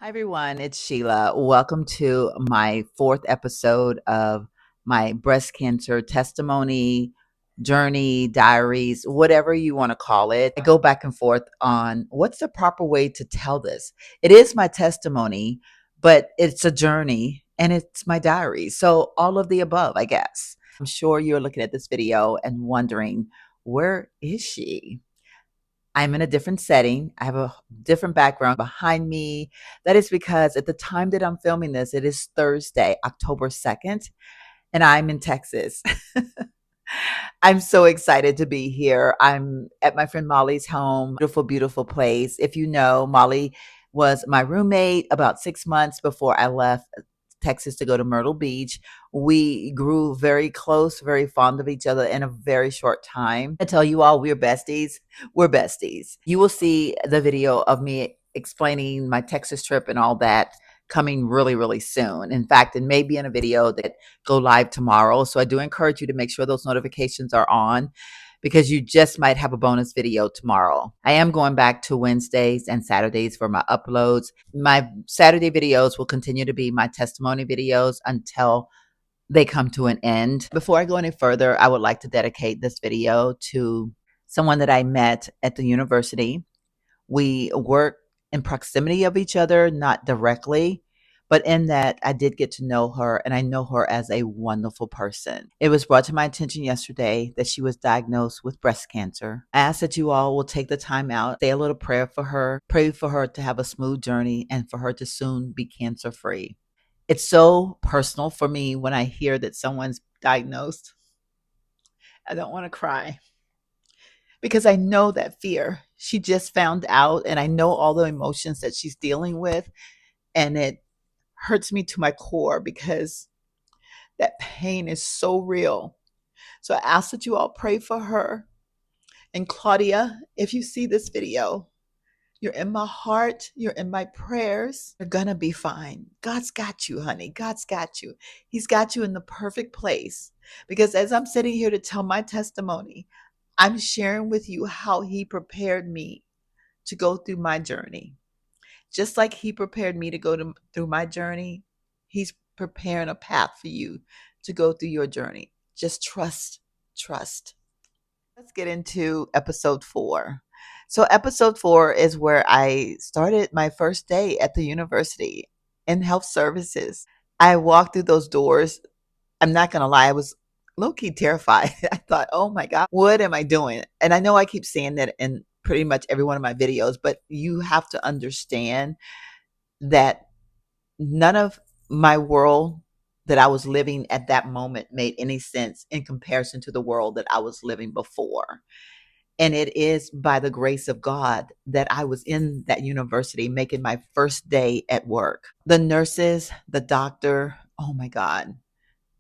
Hi, everyone. It's Sheila. Welcome to my fourth episode of my breast cancer testimony, journey, diaries, whatever you want to call it. I go back and forth on what's the proper way to tell this. It is my testimony, but it's a journey and it's my diary. So, all of the above, I guess. I'm sure you're looking at this video and wondering, where is she? I'm in a different setting. I have a different background behind me. That is because at the time that I'm filming this, it is Thursday, October 2nd, and I'm in Texas. I'm so excited to be here. I'm at my friend Molly's home. Beautiful, beautiful place. If you know, Molly was my roommate about 6 months before I left Texas to go to Myrtle Beach. We grew very close, very fond of each other in a very short time. I tell you all, we're besties. We're besties. You will see the video of me explaining my Texas trip and all that coming really, really soon. In fact, it may be in a video that go live tomorrow. So I do encourage you to make sure those notifications are on because you just might have a bonus video tomorrow. I am going back to Wednesdays and Saturdays for my uploads. My Saturday videos will continue to be my testimony videos until they come to an end. Before I go any further, I would like to dedicate this video to someone that I met at the university. We work in proximity of each other, not directly, but in that I did get to know her and I know her as a wonderful person. It was brought to my attention yesterday that she was diagnosed with breast cancer. I ask that you all will take the time out, say a little prayer for her, pray for her to have a smooth journey and for her to soon be cancer free. It's so personal for me when I hear that someone's diagnosed. I don't want to cry because I know that fear. She just found out, and I know all the emotions that she's dealing with, and it hurts me to my core because that pain is so real. So I ask that you all pray for her. And Claudia, if you see this video, you're in my heart, you're in my prayers. You're gonna be fine. God's got you, honey. God's got you. He's got you in the perfect place. Because as I'm sitting here to tell my testimony, I'm sharing with you how He prepared me to go through my journey. Just like He prepared me to through my journey, He's preparing a path for you to go through your journey. Just trust, trust. Let's get into episode 4. So, episode 4 is where I started my first day at the university in health services. I walked through those doors. I'm not going to lie, I was low key terrified. I thought, oh my God, what am I doing? And I know I keep saying that in pretty much every one of my videos, but you have to understand that none of my world that I was living at that moment made any sense in comparison to the world that I was living before. And it is by the grace of God that I was in that university making my first day at work. The nurses, the doctor, oh my God.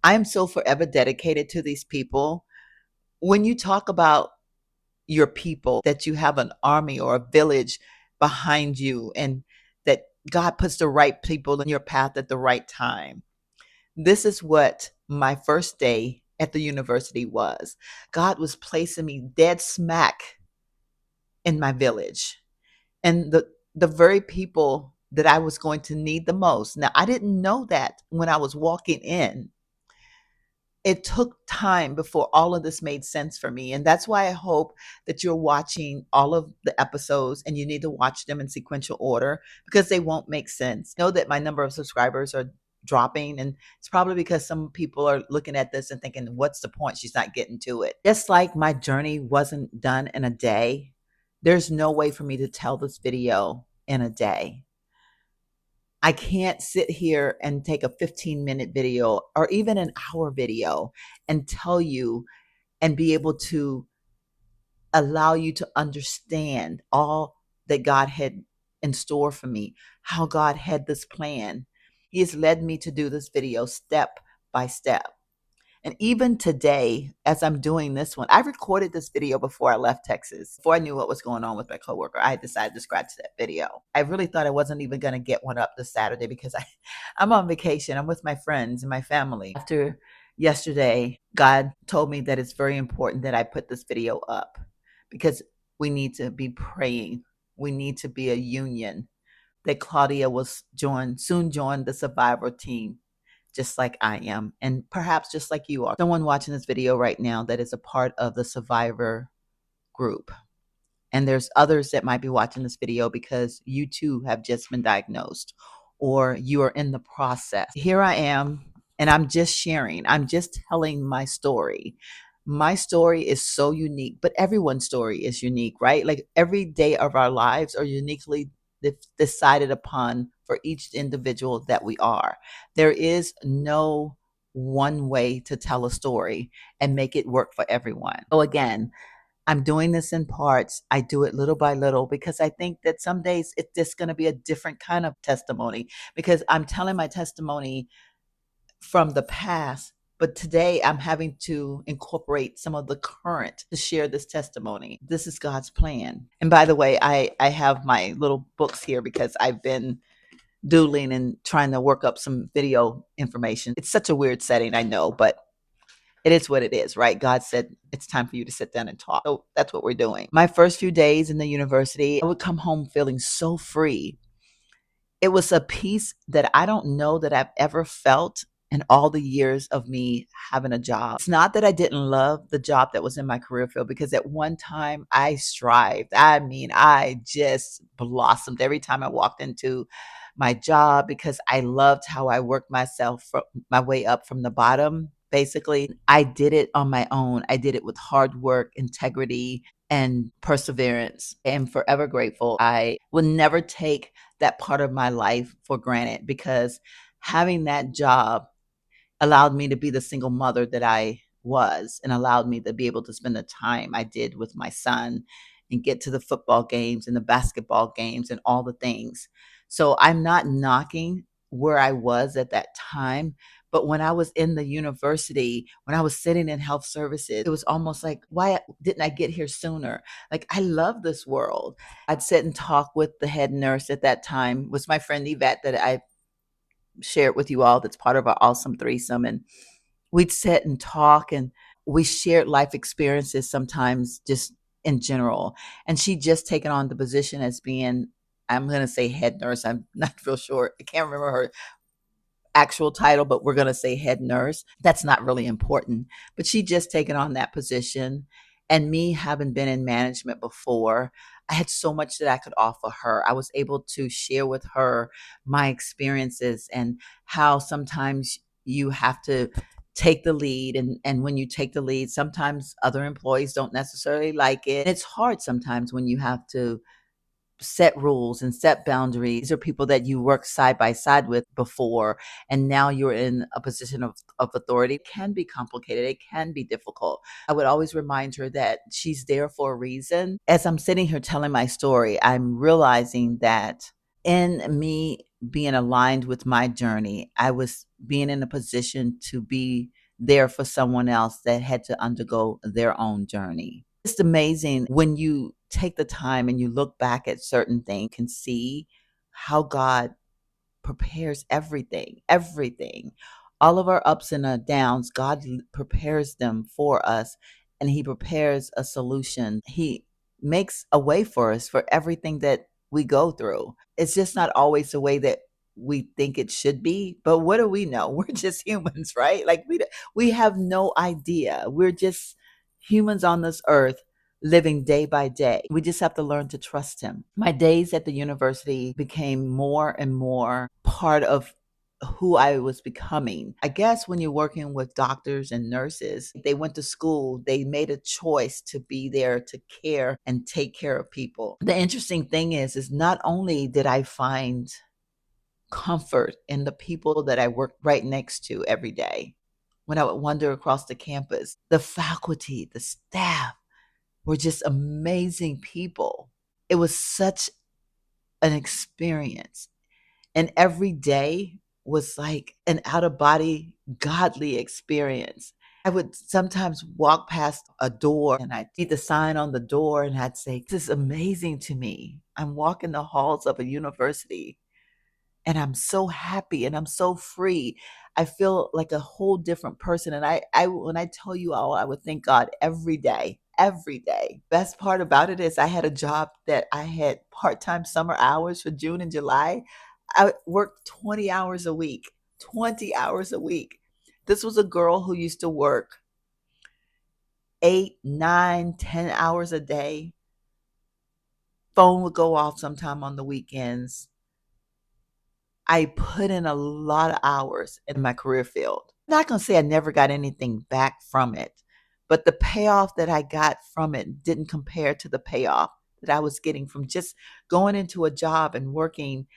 I am so forever dedicated to these people. When you talk about your people, that you have an army or a village behind you, and that God puts the right people in your path at the right time. This is what my first day at the university was. God was placing me dead smack in my village and the very people that I was going to need the most. Now, I didn't know that when I was walking in. It took time before all of this made sense for me. And that's why I hope that you're watching all of the episodes and you need to watch them in sequential order because they won't make sense. Know that my number of subscribers are dropping, and it's probably because some people are looking at this and thinking, what's the point? She's not getting to it. Just like my journey wasn't done in a day, there's no way for me to tell this video in a day. I can't sit here and take a 15-minute video or even an hour video and tell you and be able to allow you to understand all that God had in store for me, how God had this plan. He has led me to do this video step by step. And even today, as I'm doing this one, I recorded this video before I left Texas. Before I knew what was going on with my coworker, I had decided to scratch that video. I really thought I wasn't even going to get one up this Saturday because I'm on vacation. I'm with my friends and my family. After yesterday, God told me that it's very important that I put this video up because we need to be praying. We need to be a union that Claudia soon join the survivor team, just like I am, and perhaps just like you are. Someone watching this video right now that is a part of the survivor group. And there's others that might be watching this video because you too have just been diagnosed or you are in the process. Here I am, and I'm just sharing, I'm just telling my story. My story is so unique, but everyone's story is unique, right? Like every day of our lives are uniquely decided upon for each individual that we are. There is no one way to tell a story and make it work for everyone. So again, I'm doing this in parts. I do it little by little because I think that some days it's just going to be a different kind of testimony because I'm telling my testimony from the past, but today I'm having to incorporate some of the current to share this testimony. This is God's plan. And by the way, I have my little books here because I've been doodling and trying to work up some video information. It's such a weird setting, I know, but it is what it is, right? God said it's time for you to sit down and talk. So that's what we're doing. My first few days in the university, I would come home feeling so free. It was a peace that I don't know that I've ever felt in all the years of me having a job. It's not that I didn't love the job that was in my career field because at one time I strived. I mean, I just blossomed every time I walked into my job because I loved how I worked myself from my way up from the bottom. Basically, I did it on my own. I did it with hard work, integrity, and perseverance. I am forever grateful. I will never take that part of my life for granted because having that job allowed me to be the single mother that I was and allowed me to be able to spend the time I did with my son and get to the football games and the basketball games and all the things. So I'm not knocking where I was at that time. But when I was in the university, when I was sitting in health services, it was almost like, why didn't I get here sooner? Like, I love this world. I'd sit and talk with the head nurse at that time, was my friend Yvette that I shared with you all, that's part of our awesome threesome. And we'd sit and talk and we shared life experiences sometimes just in general. And she'd just taken on the position as being, I'm going to say head nurse. I'm not real sure. I can't remember her actual title, but we're going to say head nurse. That's not really important. But she just taken on that position. And me having been in management before, I had so much that I could offer her. I was able to share with her my experiences and how sometimes you have to take the lead. And when you take the lead, sometimes other employees don't necessarily like it. It's hard sometimes when you have to set rules and set boundaries. These are people that you worked side by side with before, and now you're in a position of authority. It can be complicated. It can be difficult. I would always remind her that she's there for a reason. As I'm sitting here telling my story, I'm realizing that in me being aligned with my journey, I was being in a position to be there for someone else that had to undergo their own journey. It's amazing when you take the time and you look back at certain things, you can see how God prepares everything, everything. All of our ups and our downs, God prepares them for us and He prepares a solution. He makes a way for us for everything that we go through. It's just not always the way that we think it should be, but what do we know? We're just humans, right? Like we have no idea. We're just humans on this earth living day by day. We just have to learn to trust Him. My days at the university became more and more part of who I was becoming. I guess when you're working with doctors and nurses, they went to school, they made a choice to be there to care and take care of people. The interesting thing is not only did I find comfort in the people that I worked right next to every day, when I would wander across the campus, the faculty, the staff, were just amazing people. It was such an experience. And every day was like an out of body, godly experience. I would sometimes walk past a door and I'd see the sign on the door and I'd say, this is amazing to me. I'm walking the halls of a university and I'm so happy and I'm so free. I feel like a whole different person. And I when I tell you all, I would thank God every day, every day. Best part about it is I had a job that I had part-time summer hours for June and July. I worked 20 hours a week. 20 hours a week. This was a girl who used to work 8, 9, 10 hours a day. Phone would go off sometime on the weekends. I put in a lot of hours in my career field. I'm not going to say I never got anything back from it, but the payoff that I got from it didn't compare to the payoff that I was getting from just going into a job and working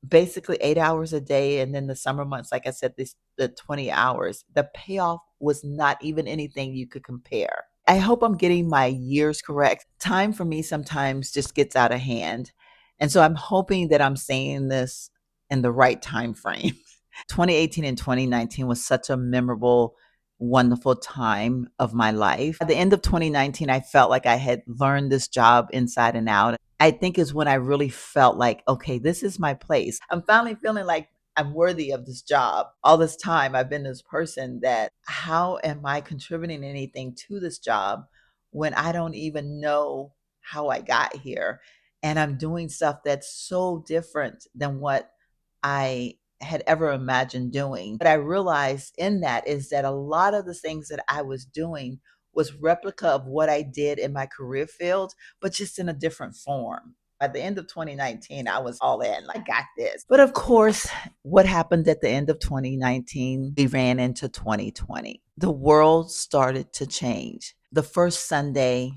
basically 8 hours a day. And then the summer months, like I said, the 20 hours, the payoff was not even anything you could compare. I hope I'm getting my years correct. Time for me sometimes just gets out of hand. And so I'm hoping that I'm saying this in the right time frame. 2018 and 2019 was such a memorable, wonderful time of my life. At the end of 2019, I felt like I had learned this job inside and out. I think is when I really felt like, okay, this is my place. I'm finally feeling like I'm worthy of this job. All this time, I've been this person that, how am I contributing anything to this job when I don't even know how I got here? And I'm doing stuff that's so different than what I had ever imagined doing. What I realized in that is that a lot of the things that I was doing was replica of what I did in my career field, but just in a different form. At the end of 2019, I was all in, like, got this. But of course, what happened at the end of 2019, we ran into 2020. The world started to change. The first Sunday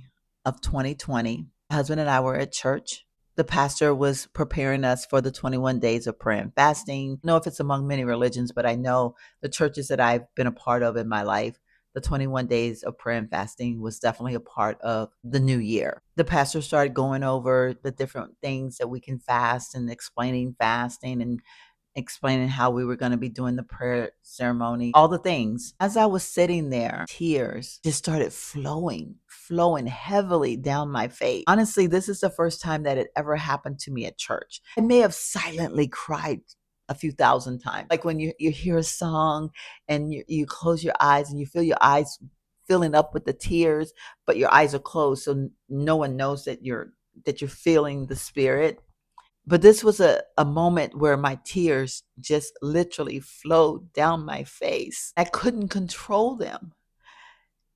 of 2020, my husband and I were at church. The pastor was preparing us for the 21 days of prayer and fasting. I don't know if it's among many religions, but I know the churches that I've been a part of in my life, the 21 days of prayer and fasting was definitely a part of the new year. The pastor started going over the different things that we can fast and explaining fasting and explaining how we were going to be doing the prayer ceremony, all the things. As I was sitting there, tears just started flowing heavily down my face. Honestly, this is the first time that it ever happened to me at church. I may have silently cried a few thousand times. Like when you hear a song and you close your eyes and you feel your eyes filling up with the tears, but your eyes are closed, so no one knows that you're feeling the spirit. But this was a moment where my tears just literally flowed down my face. I couldn't control them.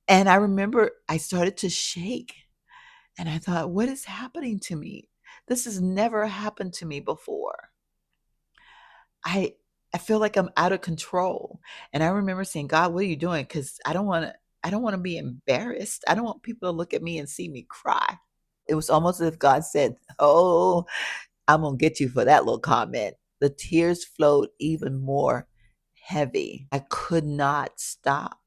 And I remember I started to shake and I thought, what is happening to me? This has never happened to me before. I I feel like I'm out of control. And I remember saying, God, what are you doing? Because I don't want to be embarrassed. I don't want people to look at me and see me cry. It was almost as if God said, oh, I'm gonna get you for that little comment. The tears flowed even more heavy. I could not stop.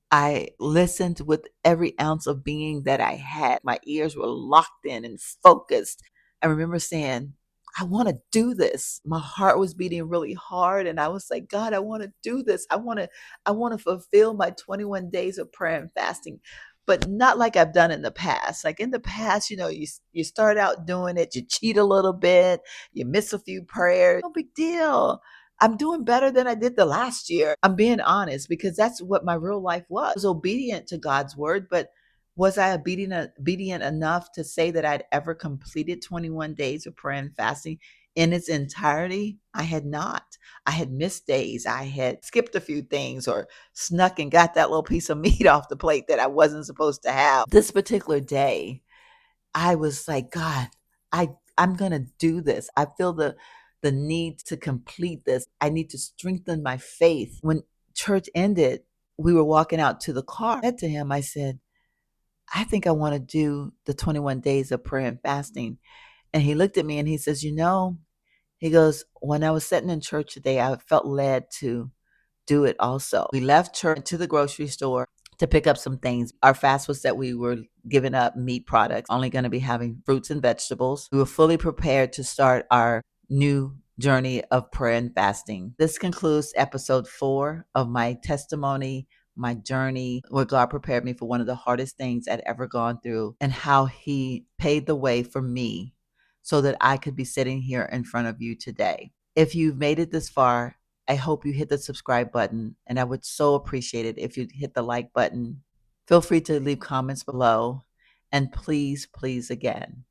I listened with every ounce of being that I had. My ears were locked in and focused. I remember saying, I want to do this. My heart was beating really hard and I was like, God, I want to do this. I want to fulfill my 21 days of prayer and fasting, but not like I've done in the past. Like in the past, you start out doing it, you cheat a little bit, you miss a few prayers. No big deal. I'm doing better than I did the last year. I'm being honest because that's what my real life was. I was obedient to God's word, but was I obedient enough to say that I'd ever completed 21 days of prayer and fasting in its entirety? I had not. I had missed days. I had skipped a few things or snuck and got that little piece of meat off the plate that I wasn't supposed to have. This particular day, I was like, God, I'm gonna do this. I feel the need to complete this. I need to strengthen my faith. When church ended, we were walking out to the car. I said to him, I said, I think I want to do the 21 days of prayer and fasting. And he looked at me and he says, he goes, when I was sitting in church today, I felt led to do it also. We left church to the grocery store to pick up some things. Our fast was that we were giving up meat products, only going to be having fruits and vegetables. We were fully prepared to start our new journey of prayer and fasting. This concludes episode 4 of my testimony, my journey, where God prepared me for one of the hardest things I'd ever gone through and how He paved the way for me so that I could be sitting here in front of you today. If you've made it this far, I hope you hit the subscribe button, and I would so appreciate it if you'd hit the like button Feel free to leave comments below. And please, please, again,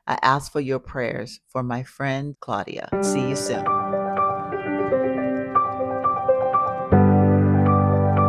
I ask for your prayers for my friend Claudia. See you soon.